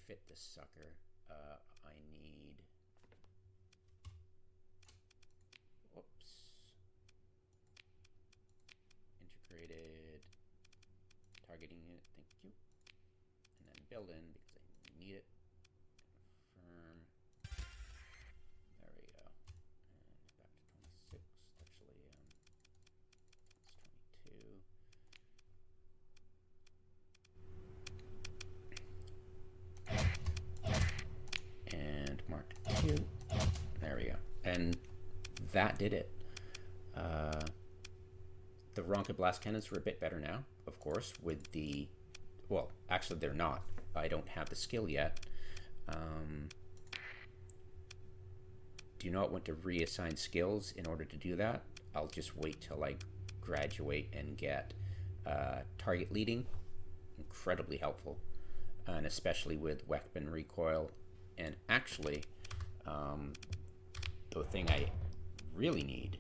fit this sucker. I need, whoops, integrated targeting unit, thank you, and then build in because I need it. Confirm. There we go. And back to 26. Actually, it's 22. And mark 2. There we go. And that did it. The rocket blast cannons are a bit better now, of course, with the, well, actually they're not. I don't have the skill yet. Do not want to reassign skills in order to do that. I'll just wait till I graduate and get target leading. Incredibly helpful, and especially with weapon recoil. And actually, the thing I really need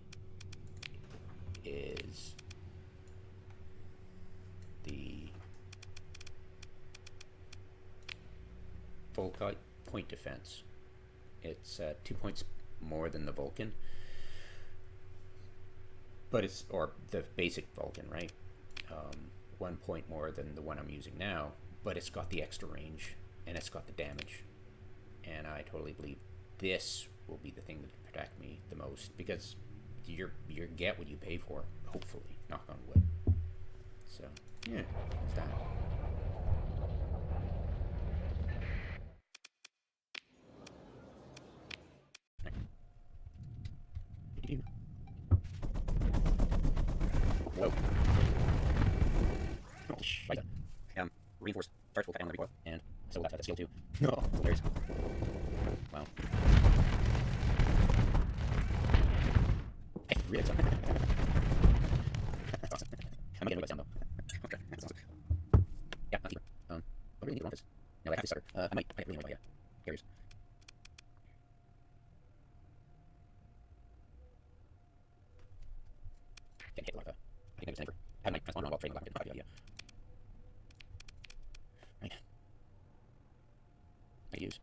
is the Volkite point defense. It's 2 points more than the Vulcan, but it's, or the basic Vulcan, right? 1 point more than the one I'm using now, but it's got the extra range and it's got the damage, and I totally believe this will be the thing that will protect me the most, because you get what you pay for, hopefully, knock on wood. So yeah, that's that. Whoa. Right. Reinforced chargeable tahlan recoil, and so that's the skill too. No, hilarious. Wow. I really like that. That's awesome. I'm getting a sound though. Okay, that's awesome. Yeah, not cheaper. I really need to run this. No, I have this sucker. I might really annoy, yeah. Carriers. Getting hit a lot of, I think I'm a sniper. I had my transponder on while trading a lot, didn't have the idea. Right. I use.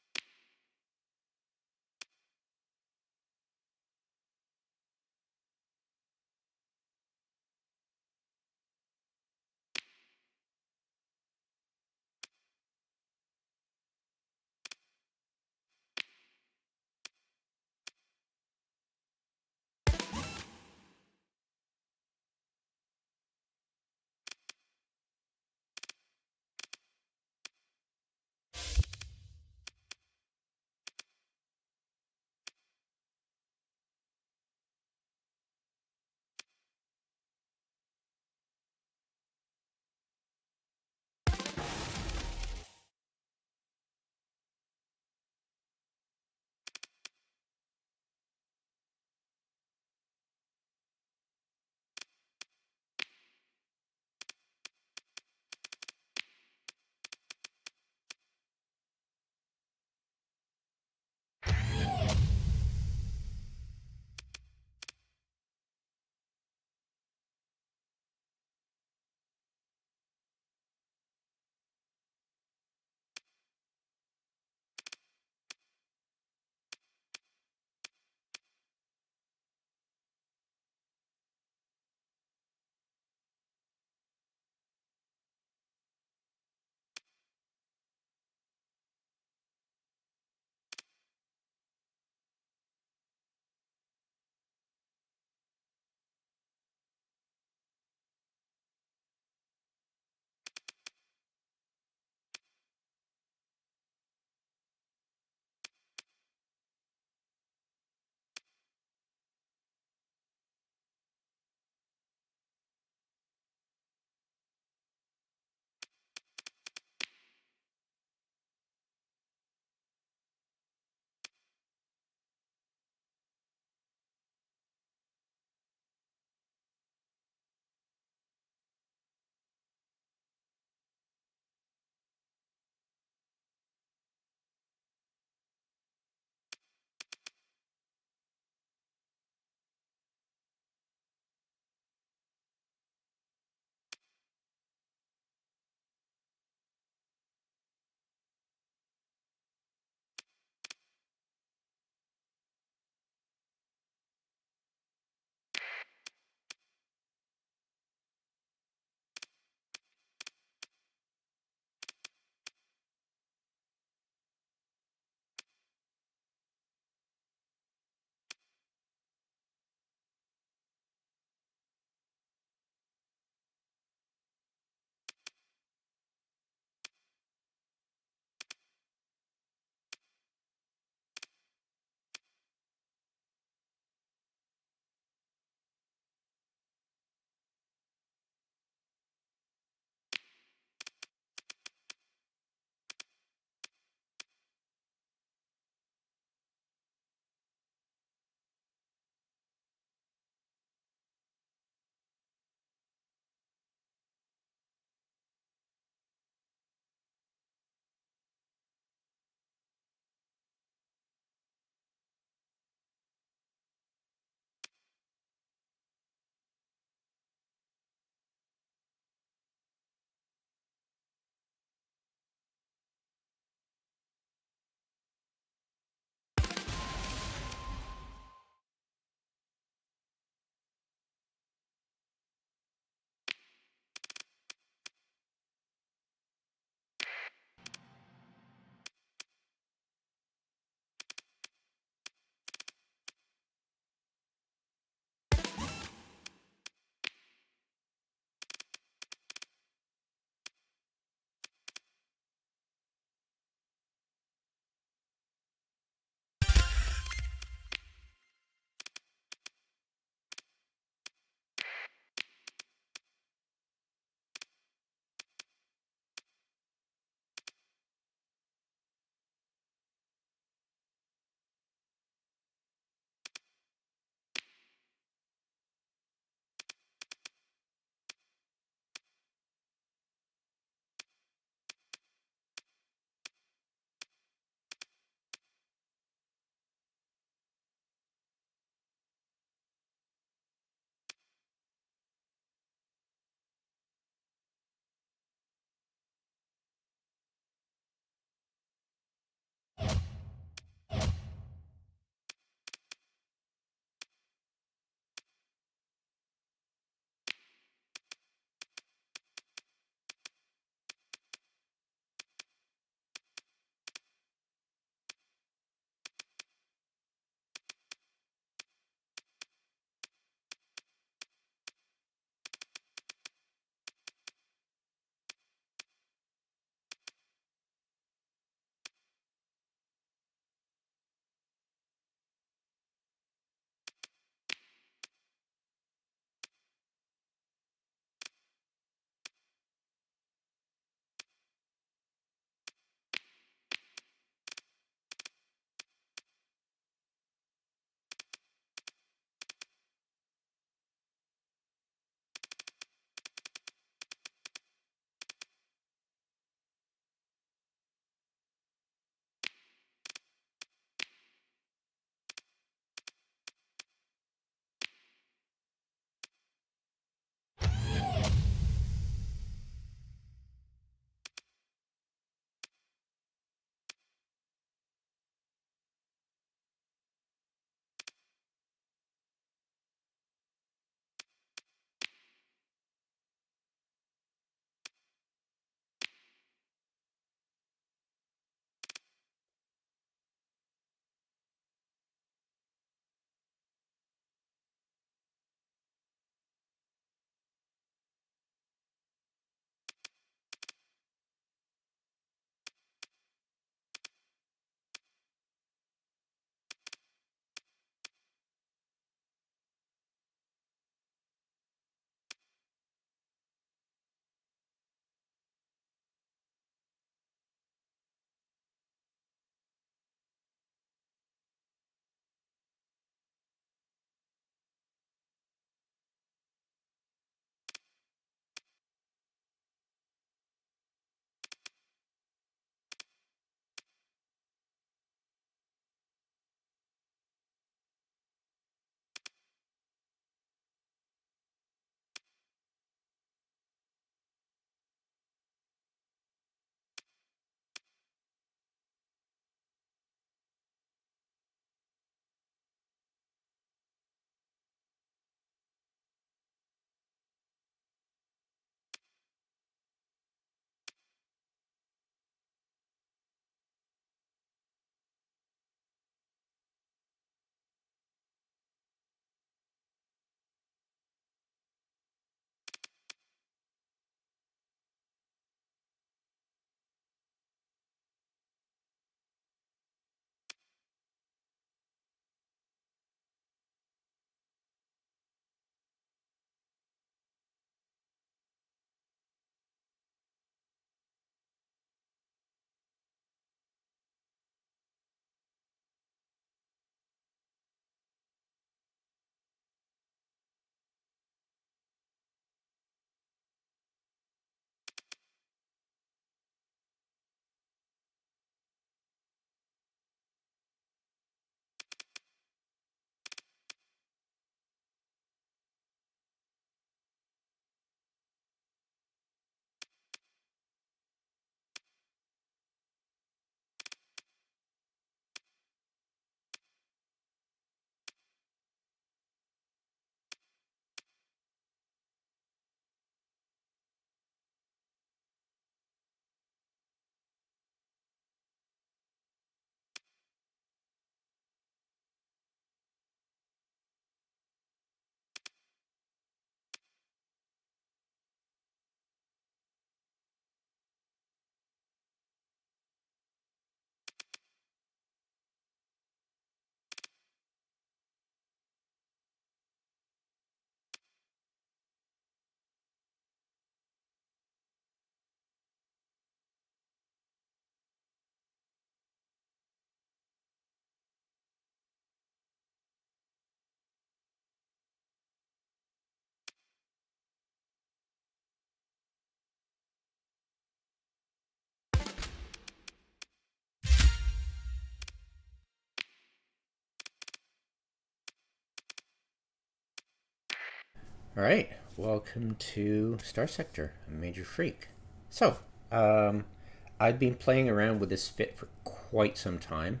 All right, welcome to Starsector, a major freak. So, I've been playing around with this fit for quite some time,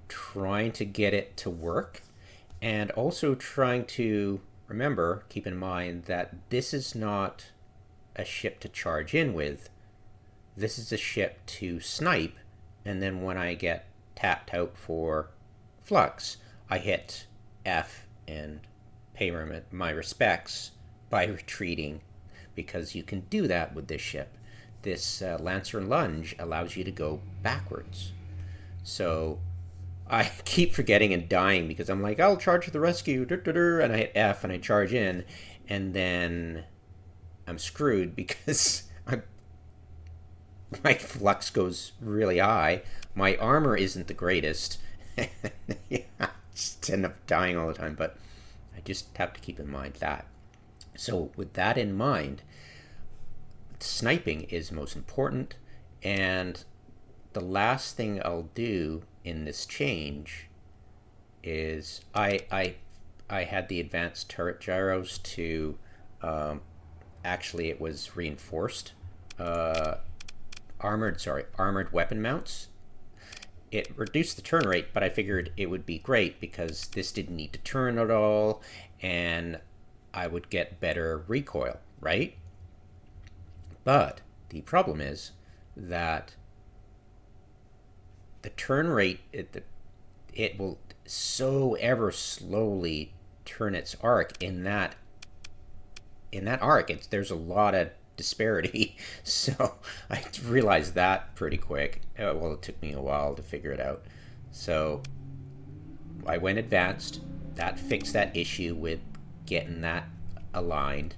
trying to get it to work, and also trying to remember, keep in mind that this is not a ship to charge in with. This is a ship to snipe, and then when I get tapped out for flux, I hit F and pay my respects by retreating, because you can do that with this ship. This Lancer Lunge allows you to go backwards. So I keep forgetting and dying because I'm like, I'll charge to the rescue, and I hit F and I charge in, and then I'm screwed because my flux goes really high. My armor isn't the greatest. Yeah, I just end up dying all the time, but I just have to keep in mind that. So with that in mind, sniping is most important, and the last thing I'll do in this change is I had the advanced turret gyros to actually it was reinforced armored weapon mounts. It reduced the turn rate, but I figured it would be great because this didn't need to turn at all, and I would get better recoil, right? But the problem is that the turn rate, it will so ever slowly turn its arc in that arc. There's a lot of disparity. So I realized that pretty quick. Well, it took me a while to figure it out. So I went advanced. That fixed that issue with getting that aligned.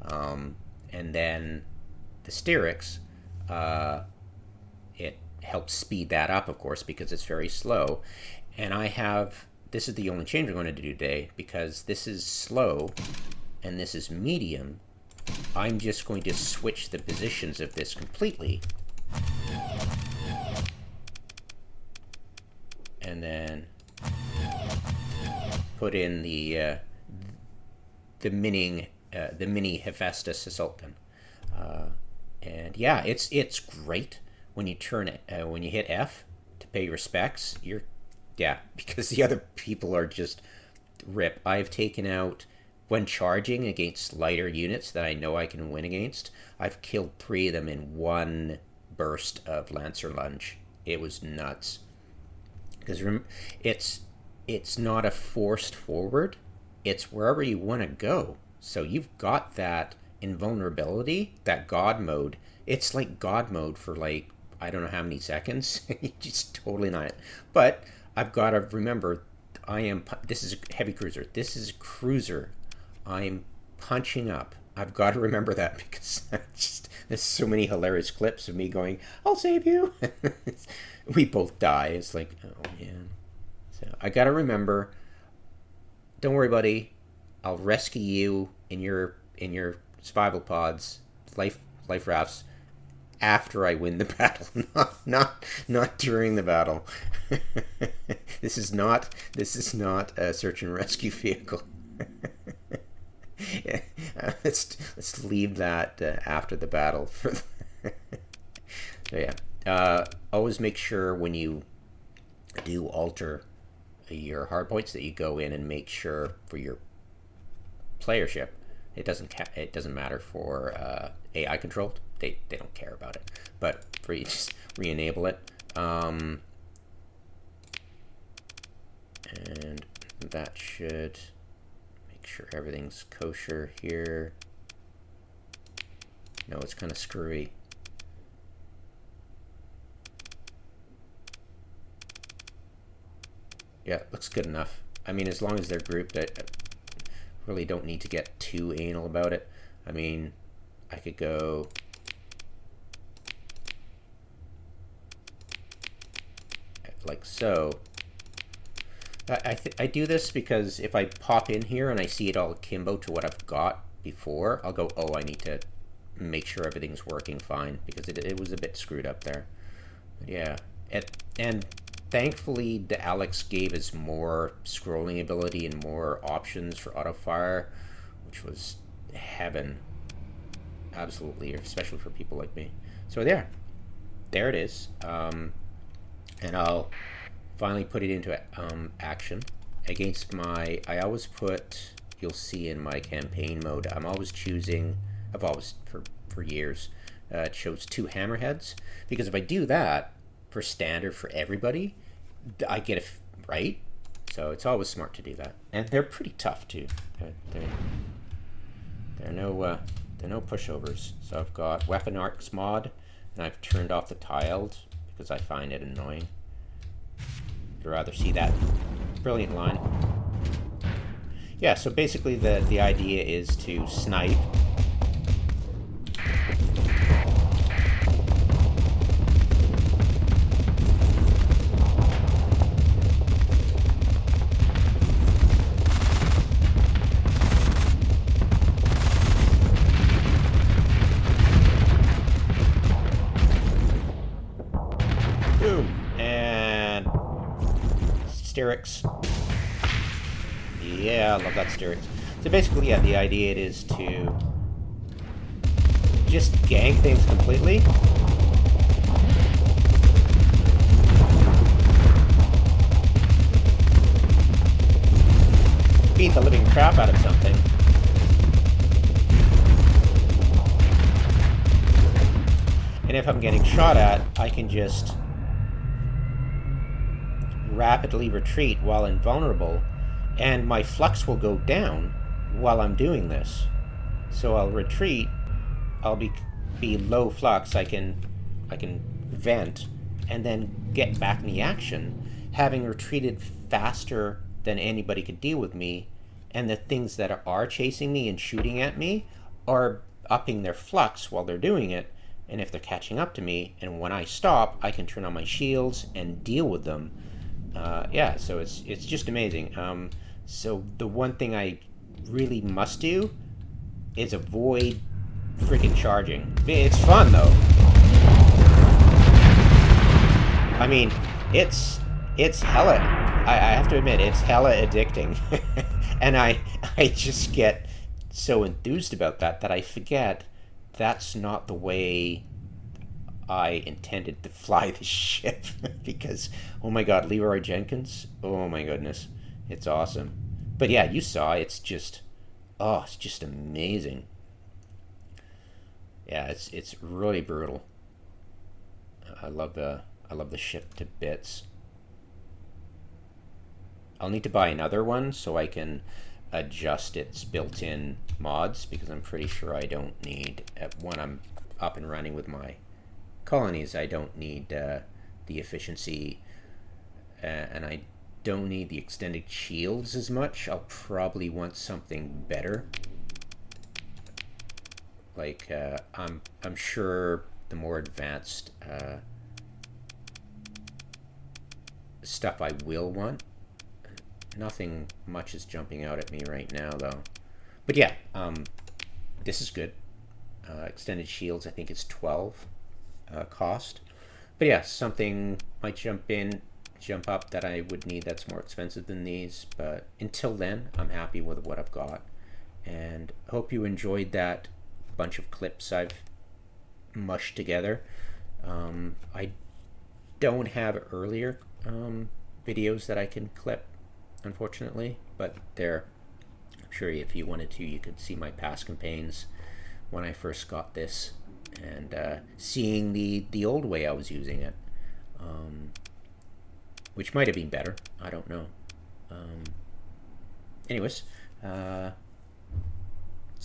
And then the styrix, it helps speed that up, of course, because it's very slow. And this is the only change I'm going to do today, because this is slow and this is medium. I'm just going to switch the positions of this completely. And then put in the mini Hephaestus assault gun. And yeah, it's great when you turn it when you hit F to pay respects. Because the other people are just rip. I've taken out, when charging against lighter units that I know I can win against, I've killed 3 of them in one burst of Lancer Lunge. It was nuts. Because it's not a forced forward. It's wherever you want to go. So you've got that invulnerability, that God mode. It's like God mode for like, I don't know how many seconds. Just totally not it. But I've got to remember, this is a heavy cruiser. This is a cruiser. I'm punching up. I've got to remember that, because there's so many hilarious clips of me going, I'll save you. We both die. It's like, oh man. So I got to remember, don't worry, buddy. I'll rescue you in your survival pods, life rafts, after I win the battle, not during the battle. This is not a search and rescue vehicle. Yeah, let's leave that after the battle. So yeah, always make sure when you do alter your hardpoints that you go in and make sure for your player ship, it doesn't matter for AI controlled. They don't care about it, but for you, just re-enable it. And that should make sure everything's kosher here. No, it's kind of screwy. Yeah, looks good enough. I mean, as long as they're grouped, I really don't need to get too anal about it. I mean, I could go like so. I do this because if I pop in here and I see it all akimbo to what I've got before, I'll go, oh, I need to make sure everything's working fine, because it was a bit screwed up there. But yeah, and thankfully the Alex gave us more scrolling ability and more options for auto fire, which was heaven. Absolutely, especially for people like me. So there it is. And I'll finally put it into action against my, I always put, you'll see in my campaign mode, I'm always choosing, I've always, for years, chose 2 hammerheads, because if I do that for standard for everybody, I get it right. So it's always smart to do that. And they're pretty tough too. They're no pushovers. So I've got weapon arcs mod, and I've turned off the tiled because I find it annoying. I'd rather see that brilliant line. Yeah, so basically the idea is to snipe. Boom. And styrix. Yeah, I love that styrix. So basically, yeah, the idea it is to just gang things completely. Beat the living crap out of something. And if I'm getting shot at, I can just rapidly retreat while invulnerable, and my flux will go down while I'm doing this. So I'll retreat, I'll be low flux, I can vent, and then get back in the action, having retreated faster than anybody could deal with me, and the things that are chasing me and shooting at me are upping their flux while they're doing it, and if they're catching up to me, and when I stop, I can turn on my shields and deal with them. Yeah, so it's just amazing. So the one thing I really must do is avoid freaking charging. It's fun though. I mean, it's hella, I have to admit, it's hella addicting. And I just get so enthused about that I forget that's not the way I intended to fly the ship. Because, oh my god, Leroy Jenkins, oh my goodness, it's awesome. But yeah, you saw, it's just, oh, it's just amazing. Yeah, it's really brutal. I love the ship to bits. I'll need to buy another one so I can adjust its built-in mods, because I'm pretty sure I don't need, when I'm up and running with my colonies, I don't need the efficiency, and I don't need the extended shields as much. I'll probably want something better. Like, I'm sure the more advanced stuff I will want. Nothing much is jumping out at me right now, though. But yeah, this is good. Extended shields, I think it's 12 cost. But yeah, something might jump up that I would need that's more expensive than these. But until then, I'm happy with what I've got. And hope you enjoyed that bunch of clips I've mushed together. I don't have earlier videos that I can clip, unfortunately, but I'm sure if you wanted to, you could see my past campaigns when I first got this, and seeing the old way I was using it, which might have been better, I don't know. Anyways, that's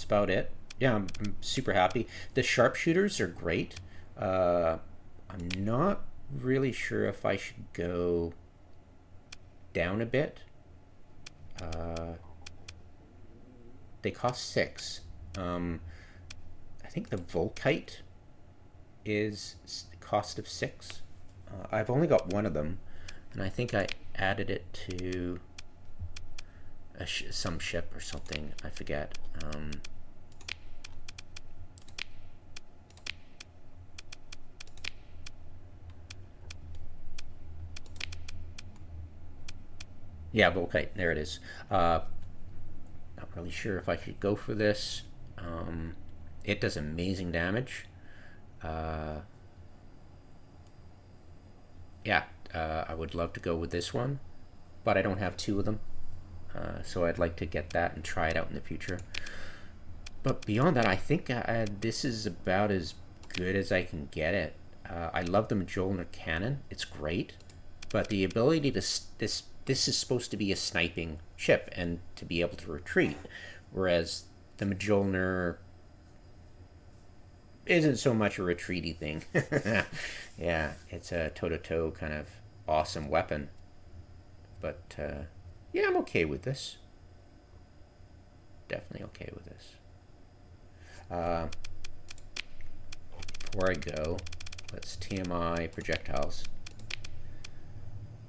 about it. Yeah, I'm super happy. The sharpshooters are great. I'm not really sure if I should go down a bit. They cost 6. I think the Volkite is cost of 6. I've only got one of them, and I think I added it to some ship or something. I forget. Yeah, Volkite, there it is. Not really sure if I should go for this. It does amazing damage. Yeah, I would love to go with this one, but I don't have two of them. So I'd like to get that and try it out in the future. But beyond that, I think this is about as good as I can get it. I love the Mjolnir cannon. It's great. But the ability to... This is supposed to be a sniping ship and to be able to retreat. Whereas the Mjolnir isn't so much a retreaty thing. Yeah, it's a toe-to-toe kind of awesome weapon. But, yeah, I'm okay with this. Definitely okay with this. Before I go, let's TMI projectiles.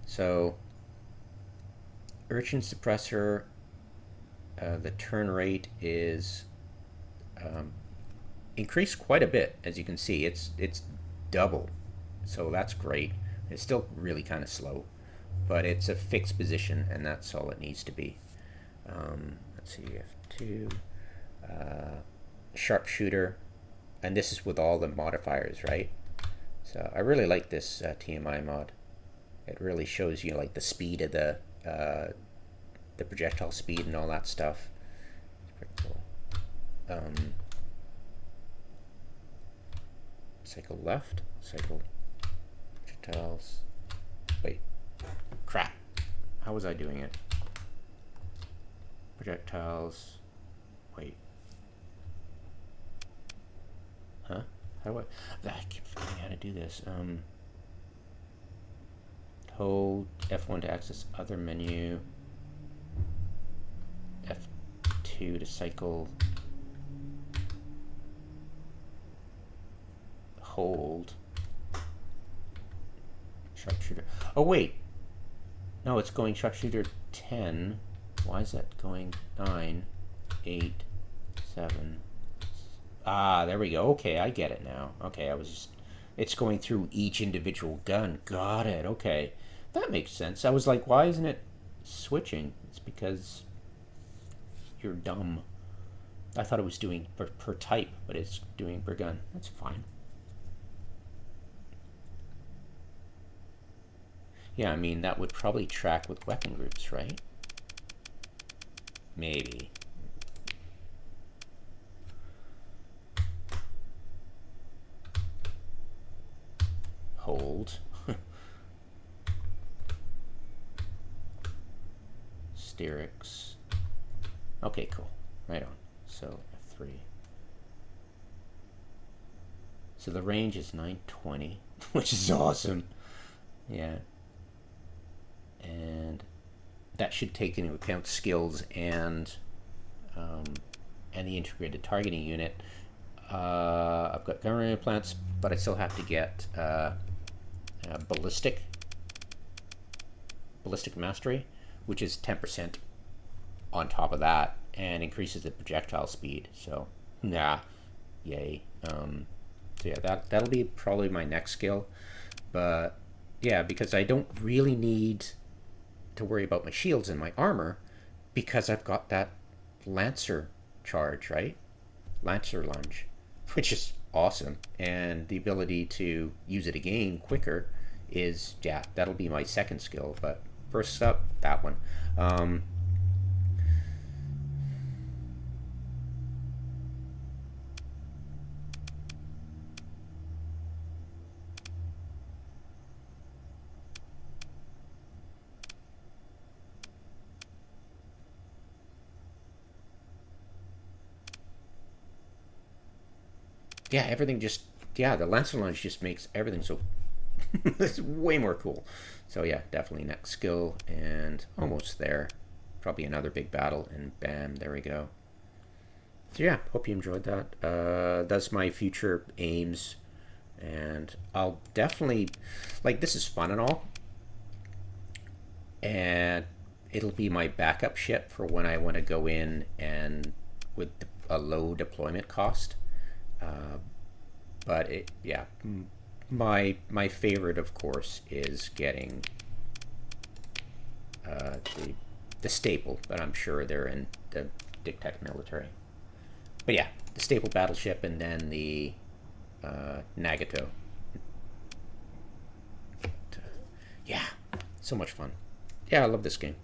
So, urchin suppressor, the turn rate is increased quite a bit. As you can see, it's double, so that's great. It's still really kind of slow, but it's a fixed position, and that's all it needs to be. Let's see, F2, sharpshooter, and this is with all the modifiers, right? So I really like this TMI mod. It really shows you like the speed of the projectile speed and all that stuff. It's pretty cool. Cycle left, cycle projectiles. Wait, crap. How was I doing it? Projectiles. Wait. Huh? How do I keep forgetting how to do this. Hold F1 to access other menu. F2 to cycle. Hold. Sharpshooter. Oh, wait. No, it's going sharpshooter 10. Why is that going 9, 8, 7? Ah, there we go. Okay, I get it now. Okay, I was just... It's going through each individual gun. Got it. Okay. That makes sense. I was like, why isn't it switching? It's because you're dumb. I thought it was doing per type, but it's doing per gun. That's fine. Yeah, I mean, that would probably track with weapon groups, right? Maybe. Hold. Styrix. Okay, cool. Right on. So, F3. So the range is 920, which is awesome. Yeah. And that should take into account skills and the integrated targeting unit. I've got gunnery implants, but I still have to get ballistic mastery, which is 10% on top of that, and increases the projectile speed. So, nah, yay. So yeah, that'll be probably my next skill. But yeah, because I don't really need to worry about my shields and my armor, because I've got that Lancer charge, right? Lancer lunge, which is awesome. And the ability to use it again quicker is, yeah, that'll be my second skill. But first up, that one. Yeah, everything just, yeah, the Lancer lunge just makes everything so, it's way more cool. So yeah, definitely next skill, and almost there. Probably another big battle, and bam, there we go. So yeah, hope you enjoyed that. That's my future aims, and I'll definitely, like, this is fun and all, and it'll be my backup ship for when I want to go in and with a low deployment cost. But it, yeah, my favorite, of course, is getting the staple, but I'm sure they're in the Dictac military. But yeah, the staple battleship, and then the Nagato. Yeah, so much fun. Yeah, I love this game.